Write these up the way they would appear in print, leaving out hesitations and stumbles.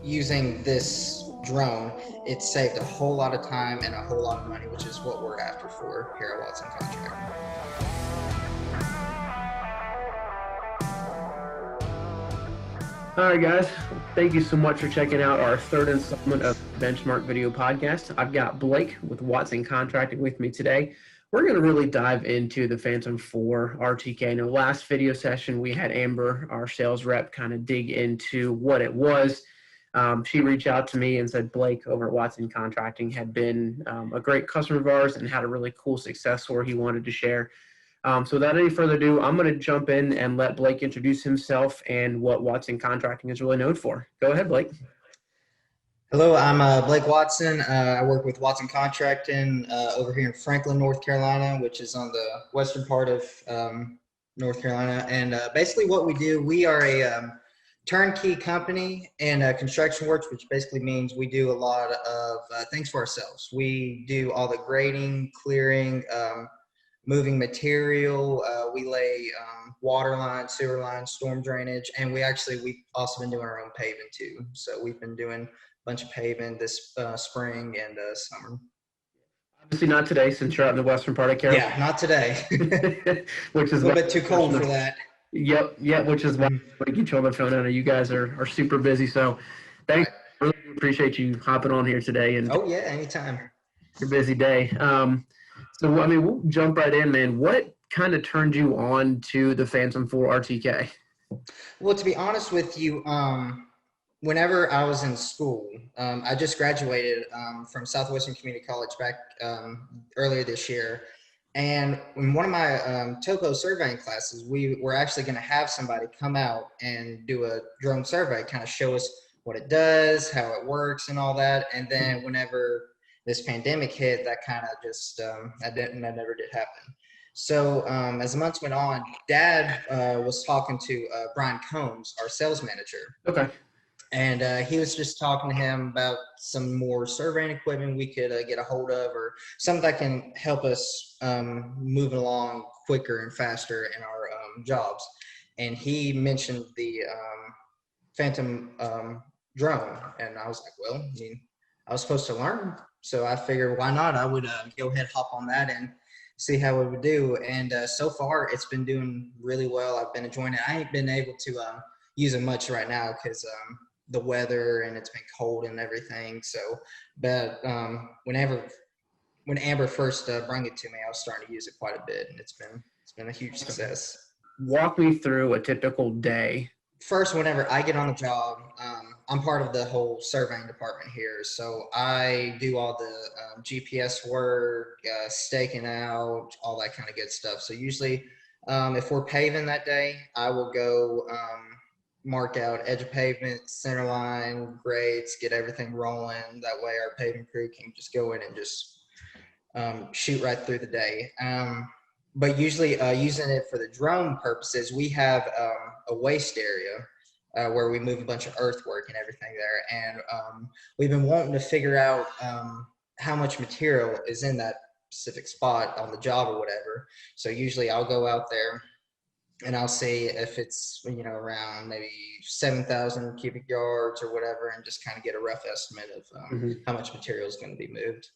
using this drone, it saved a whole lot of time and a whole lot of money, which is what we're after for here at Watson Contract. All right, guys. Thank you so much for checking out our third installment of Benchmark Video Podcast. I've got Blake with Watson Contracting with me today. We're going to really dive into the Phantom 4 RTK. In the last video session, we had Amber, our sales rep, kind of dig into what it was. She reached out to me and said Blake over at Watson Contracting had been a great customer of ours and had a really cool success story he wanted to share. So without any further ado, I'm going to jump in and let Blake introduce himself and what Watson Contracting is really known for. Go ahead, Blake. Hello, I'm Blake Watson. I work with Watson Contracting over here in Franklin, North Carolina, which is on the western part of North Carolina. And basically what we do, we are a turnkey company in construction works, which basically means we do a lot of things for ourselves. We do all the grading, clearing, moving material. We lay water lines, sewer lines, storm drainage, and we've also been doing our own paving too. So we've been doing a bunch of paving this spring and summer. Obviously not today, since you're out in the western part of Carolina. Yeah, not today. Which is a little bit too cold for that. Yep, which is why I get you on the phone. I know you guys are super busy, so thanks. Right. Really appreciate you hopping on here today. And oh yeah, anytime. Your busy day. So, I mean, we'll jump right in, man. What kind of turned you on to the Phantom 4 RTK? Well, to be honest with you, whenever I was in school, I just graduated from Southwestern Community College back earlier this year. And in one of my topo surveying classes, we were actually going to have somebody come out and do a drone survey, kind of show us what it does, how it works and all that. And then whenever this pandemic hit, that kind of just, that never did happen. So as the months went on, Dad was talking to Brian Combs, our sales manager. Okay. And he was just talking to him about some more surveying equipment we could get a hold of, or something that can help us move along quicker and faster in our jobs. And he mentioned the Phantom drone, and I was like, well, I mean, I was supposed to learn, so I figured why not? I would go ahead, hop on that, and see how it would do. And so far, it's been doing really well. I've been enjoying it. I ain't been able to use it much right now because the weather and it's been cold and everything. So, but when Amber first brought it to me, I was starting to use it quite a bit, and it's been a huge success. Walk me through a typical day. First, whenever I get on the job, I'm part of the whole surveying department here. So I do all the GPS work, staking out, all that kind of good stuff. So usually if we're paving that day, I will go mark out edge of pavement, center line, grades, get everything rolling. That way our paving crew can just go in and just shoot right through the day. But usually using it for the drone purposes, we have a waste area where we move a bunch of earthwork and everything there. And we've been wanting to figure out how much material is in that specific spot on the job or whatever. So usually I'll go out there and I'll see if it's, around maybe 7,000 cubic yards or whatever, and just kind of get a rough estimate of how much material is going to be moved.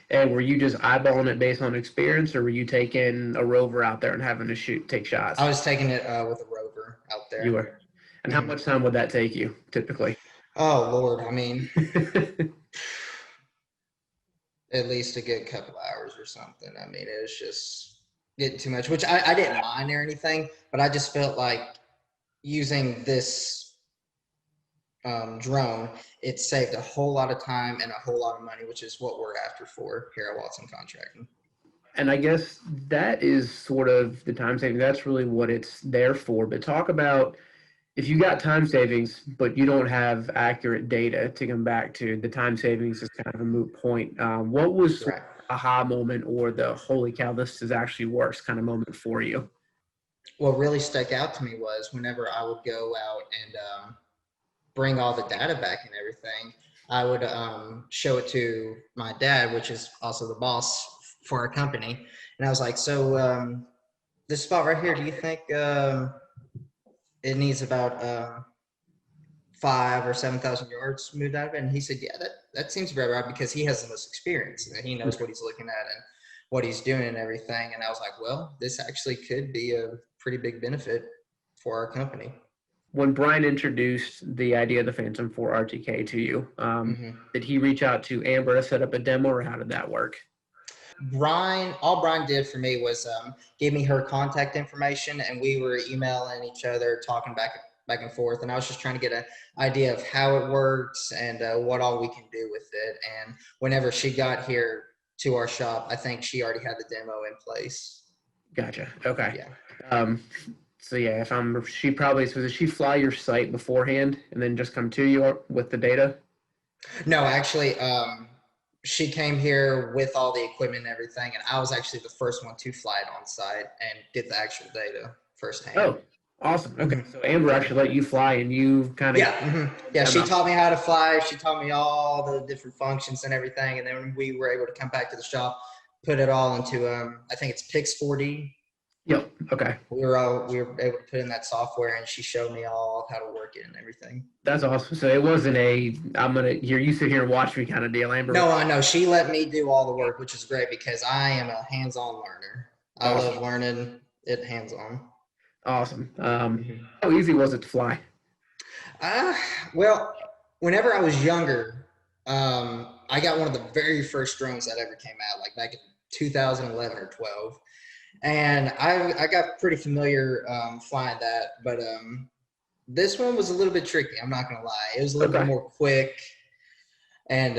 And were you just eyeballing it based on experience, or were you taking a Rover out there and having to take shots? I was taking it with a Rover out there. You were. And how much time would that take you typically? Oh, Lord. I mean, at least a good couple hours or something. I mean, it was just getting too much, which I didn't mind or anything, but I just felt like using this drone, it saved a whole lot of time and a whole lot of money, which is what we're after for here at Watson Contracting. And I guess that is sort of the time saving. That's really what it's there for. But talk about if you got time savings, but you don't have accurate data to come back to, the time savings is kind of a moot point. What was the aha moment or the holy cow, this is actually works kind of moment for you? What really stuck out to me was whenever I would go out and bring all the data back and everything, I would show it to my dad, which is also the boss for our company. And I was like, so this spot right here, do you think it needs about 5 or 7,000 yards moved out of it. And he said, yeah, that seems about right because he has the most experience and he knows what he's looking at and what he's doing and everything. And I was like, well, this actually could be a pretty big benefit for our company. When Brian introduced the idea of the Phantom 4 RTK to you, did he reach out to Amber to set up a demo, or how did that work? All Brian did for me was give me her contact information, and we were emailing each other, talking back and forth. And I was just trying to get an idea of how it works and what all we can do with it. And whenever she got here to our shop, I think she already had the demo in place. Gotcha. Okay. Yeah. So yeah, does she fly your site beforehand and then just come to you with the data? No, actually, she came here with all the equipment and everything, and I was actually the first one to fly it on site and get the actual data firsthand. Oh, awesome. Okay, so Amber actually let you fly, and you kind of yeah. She taught me how to fly. She taught me all the different functions and everything, and then we were able to come back to the shop, put it all into I think it's Pix 4D. Yep. Okay. We were able to put in that software, and she showed me all how to work it and everything. That's awesome. So it wasn't you sit here and watch me kind of deal, Amber. No, I know. She let me do all the work, which is great because I am a hands-on learner. I love learning it hands-on. Awesome. How easy was it to fly? Well, whenever I was younger, I got one of the very first drones that ever came out, like back in 2011 or 12. And I got pretty familiar flying that, but this one was a little bit tricky. I'm not gonna lie. It was a little bit more quick, and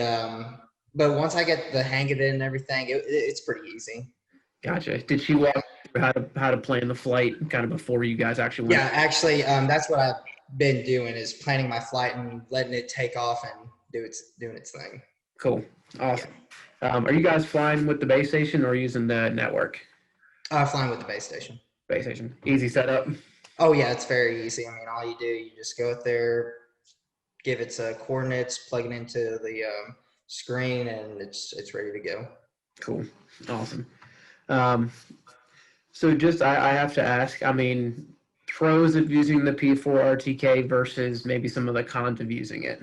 but once I get the hang of it and everything, it's pretty easy. Gotcha. Did she walk through how to plan the flight kind of before you guys actually went? Yeah, actually, that's what I've been doing is planning my flight and letting it take off and doing its thing. Cool. Awesome. Yeah. Are you guys flying with the base station or using the network? Flying with the base station. Base station. Easy setup? Oh, yeah, it's very easy. I mean, all you do, you just go out there, give its coordinates, plug it into the screen, and it's ready to go. Cool. Awesome. So just I have to ask, I mean, pros of using the P4 RTK versus maybe some of the cons of using it.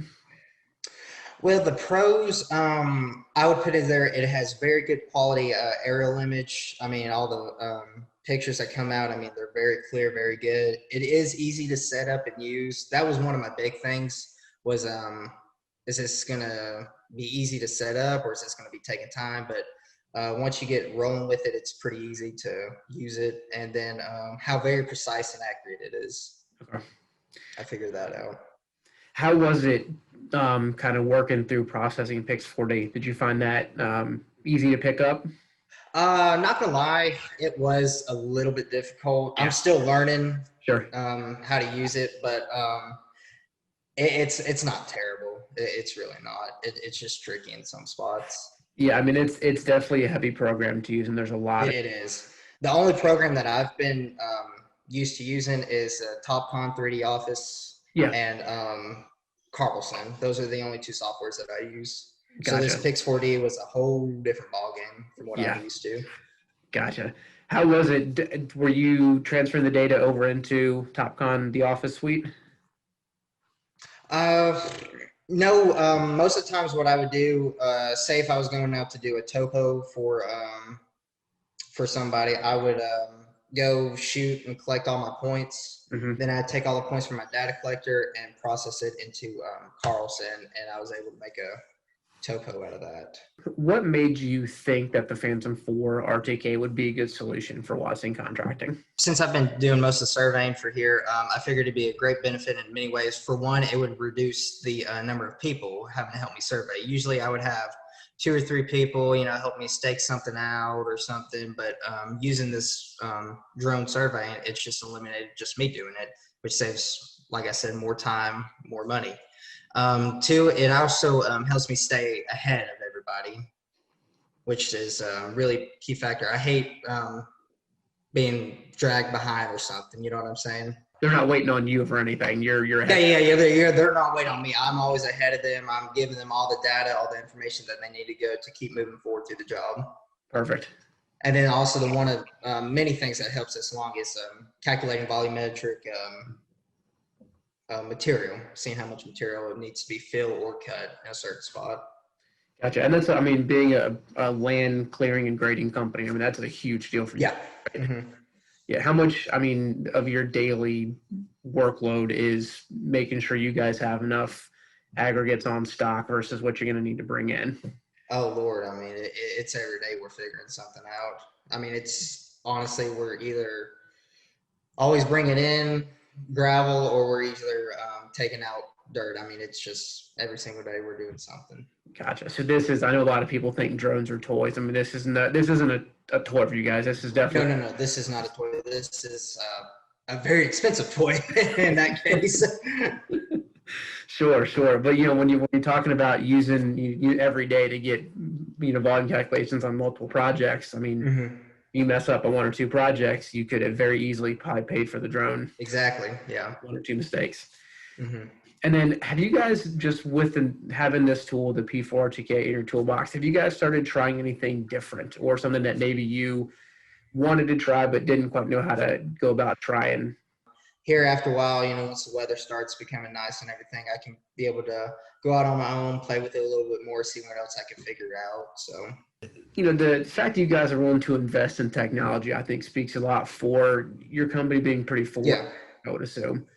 Well, the pros, I would put it there. It has very good quality aerial image. I mean, all the pictures that come out, I mean, they're very clear, very good. It is easy to set up and use. That was one of my big things was, is this going to be easy to set up or is this going to be taking time? But once you get rolling with it, it's pretty easy to use it. And then how very precise and accurate it is. Okay. I figured that out. How was it kind of working through processing Pix 4D? Did you find that easy to pick up? Not gonna lie, it was a little bit difficult. I'm still learning how to use it, but it's not terrible. It's really not. It's just tricky in some spots. Yeah, I mean it's definitely a heavy program to use, and there's a lot. It is. The only program that I've been used to using is Topcon 3D Office and Carlson. Those are the only two softwares that I use. Gotcha. So this Pix 4D was a whole different ballgame from what I'm used to. Gotcha. How was it? Were you transferring the data over into Topcon, the Office suite? No. Most of the times what I would do, say if I was going out to do a topo for somebody, I would go shoot and collect all my points. Mm-hmm. Then I'd take all the points from my data collector and process it into Carlson, and I was able to make a topo out of that. What made you think that the Phantom 4 RTK would be a good solution for Watson contracting? Since I've been doing most of the surveying for here, I figured it'd be a great benefit in many ways. For one, it would reduce the number of people having to help me survey. Usually I would have 2 or 3 people, help me stake something out or something. But using this drone surveying, it's just eliminated just me doing it, which saves, like I said, more time, more money. 2, it also helps me stay ahead of everybody, which is a really key factor. I hate being dragged behind or something. You know what I'm saying? They're not waiting on you for anything. You're ahead. Yeah. They're not waiting on me. I'm always ahead of them. I'm giving them all the data, all the information that they need to go to keep moving forward through the job. Perfect. And then also the one of many things that helps us along is calculating volumetric material, seeing how much material it needs to be filled or cut in a certain spot. Gotcha. And that's, I mean, being a land clearing and grading company, I mean, that's a huge deal for you. Yeah. Mm-hmm. Yeah. How much, I mean, of your daily workload is making sure you guys have enough aggregates on stock versus what you're going to need to bring in? Oh Lord, I mean, it's every day we're figuring something out. I mean, it's honestly we're either always bringing in gravel or we're either taking out dirt. I mean, it's just every single day we're doing something. Gotcha. So this is, I know a lot of people think drones are toys. I mean, this isn't a toy for you guys. This is No, definitely. no, no. This is not a toy. This is a very expensive toy in that case. Sure. But when you're talking about using you every day to get volume calculations on multiple projects, I mean, Mm-hmm. you mess up on one or two projects, you could have very easily probably paid for the drone. Exactly. Yeah. One or two mistakes. Mm-hmm. And then have you guys just having this tool, the P4RTK in your toolbox, have you guys started trying anything different or something that maybe you wanted to try but didn't quite know how to go about trying? Here after a while, once the weather starts becoming nice and everything, I can be able to go out on my own, play with it a little bit more, see what else I can figure out. So, the fact that you guys are willing to invest in technology, I think speaks a lot for your company being pretty forward, yeah. I would assume.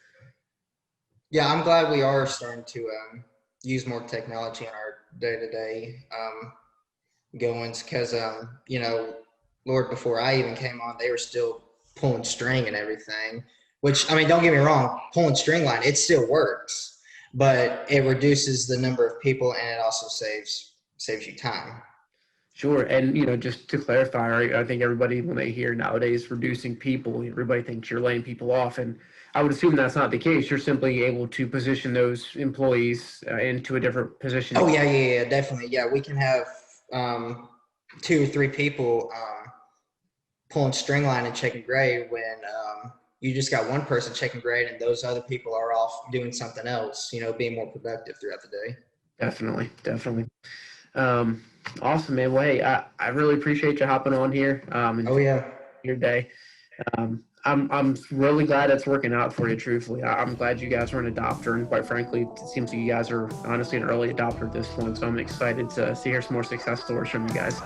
Yeah, I'm glad we are starting to use more technology in our day-to-day goings because, Lord, before I even came on, they were still pulling string and everything, which, I mean, don't get me wrong, pulling string line, it still works, but it reduces the number of people and it also saves you time. Sure. And, just to clarify, right, I think everybody, when they hear nowadays reducing people, everybody thinks you're laying people off. And I would assume that's not the case. You're simply able to position those employees into a different position. Oh, yeah, definitely. Yeah, we can have 2 or 3 people pulling string line and checking grade when you just got one person checking grade and those other people are off doing something else, being more productive throughout the day. Definitely. Awesome, man. Well, hey, I really appreciate you hopping on here. And Oh, yeah. Your day. I'm really glad it's working out for you, truthfully. I'm glad you guys are an adopter, and quite frankly, it seems like you guys are honestly an early adopter at this point, so I'm excited to hear some more success stories from you guys.